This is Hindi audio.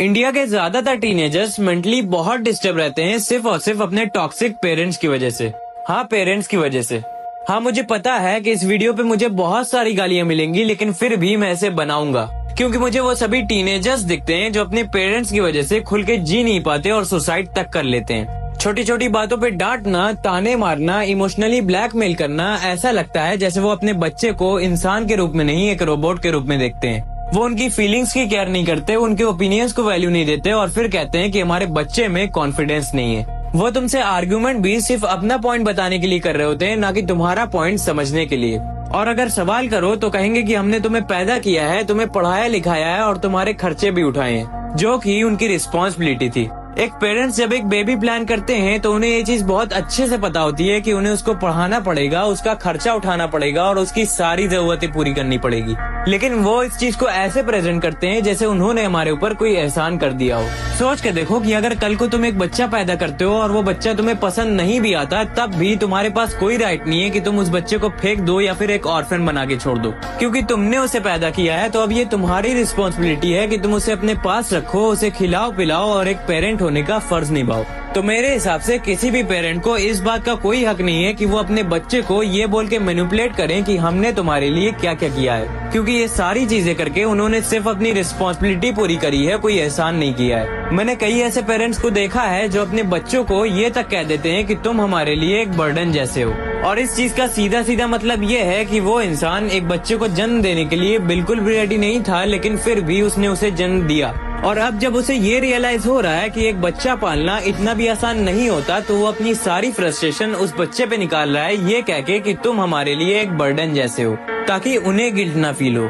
इंडिया के ज्यादातर टीनेजर्स मेंटली बहुत डिस्टर्ब रहते हैं सिर्फ और सिर्फ अपने टॉक्सिक पेरेंट्स की वजह से। हाँ, पेरेंट्स की वजह से। हाँ, मुझे पता है कि इस वीडियो पे मुझे बहुत सारी गालियां मिलेंगी, लेकिन फिर भी मैं इसे बनाऊंगा क्योंकि मुझे वो सभी टीनेजर्स दिखते हैं जो अपने पेरेंट्स की वजह से खुल के जी नहीं पाते और सुसाइड तक कर लेते हैं। छोटी छोटी बातों पे डांटना, ताने मारना, इमोशनली ब्लैकमेल करना, ऐसा लगता है जैसे वो अपने बच्चे को इंसान के रूप में नहीं एक रोबोट के रूप में देखते हैं। वो उनकी फीलिंग्स की केयर नहीं करते, उनके ओपिनियंस को वैल्यू नहीं देते और फिर कहते हैं कि हमारे बच्चे में कॉन्फिडेंस नहीं है। वो तुमसे आर्ग्यूमेंट भी सिर्फ अपना पॉइंट बताने के लिए कर रहे होते हैं, ना कि तुम्हारा पॉइंट समझने के लिए। और अगर सवाल करो तो कहेंगे कि हमने तुम्हें पैदा किया है, तुम्हें पढ़ाया लिखाया है और तुम्हारे खर्चे भी उठाए हैं, जो कि उनकी रिस्पॉन्सिबिलिटी थी। एक पेरेंट्स जब एक बेबी प्लान करते हैं तो उन्हें ये चीज बहुत अच्छे से पता होती है कि उन्हें उसको पढ़ाना पड़ेगा, उसका खर्चा उठाना पड़ेगा और उसकी सारी जरूरतें पूरी करनी पड़ेगी। लेकिन वो इस चीज को ऐसे प्रेजेंट करते हैं जैसे उन्होंने हमारे ऊपर कोई एहसान कर दिया हो। सोच के देखो कि अगर कल को तुम एक बच्चा पैदा करते हो और वो बच्चा तुम्हें पसंद नहीं भी आता, तब भी तुम्हारे पास कोई राइट नहीं है कि तुम उस बच्चे को फेंक दो या फिर एक ऑर्फन बना के छोड़ दो, क्योंकि तुमने उसे पैदा किया है। तो अब ये तुम्हारी रिस्पॉन्सिबिलिटी है कि तुम उसे अपने पास रखो, उसे खिलाओ पिलाओ और एक पेरेंट होने का फर्ज निभाओ। तो मेरे हिसाब से किसी भी पेरेंट को इस बात का कोई हक नहीं है कि वो अपने बच्चे को ये बोल के मैनिपुलेट करें कि हमने तुम्हारे लिए क्या क्या किया है, क्योंकि ये सारी चीजें करके उन्होंने सिर्फ अपनी रिस्पॉन्सिबिलिटी पूरी करी है, कोई एहसान नहीं किया है। मैंने कई ऐसे पेरेंट्स को देखा है जो अपने बच्चों को ये तक कह देते हैं कि तुम हमारे लिए एक बर्डन जैसे हो। और इस चीज का सीधा सीधा मतलब ये है कि वो इंसान एक बच्चे को जन्म देने के लिए बिल्कुल भी रेडी नहीं था, लेकिन फिर भी उसने उसे जन्म दिया। और अब जब उसे ये रियलाइज हो रहा है कि एक बच्चा पालना इतना भी आसान नहीं होता, तो वो अपनी सारी फ्रस्ट्रेशन उस बच्चे पे निकाल रहा है, ये कह के कि तुम हमारे लिए एक बर्डन जैसे हो, ताकि उन्हें गिल्ट ना फील हो।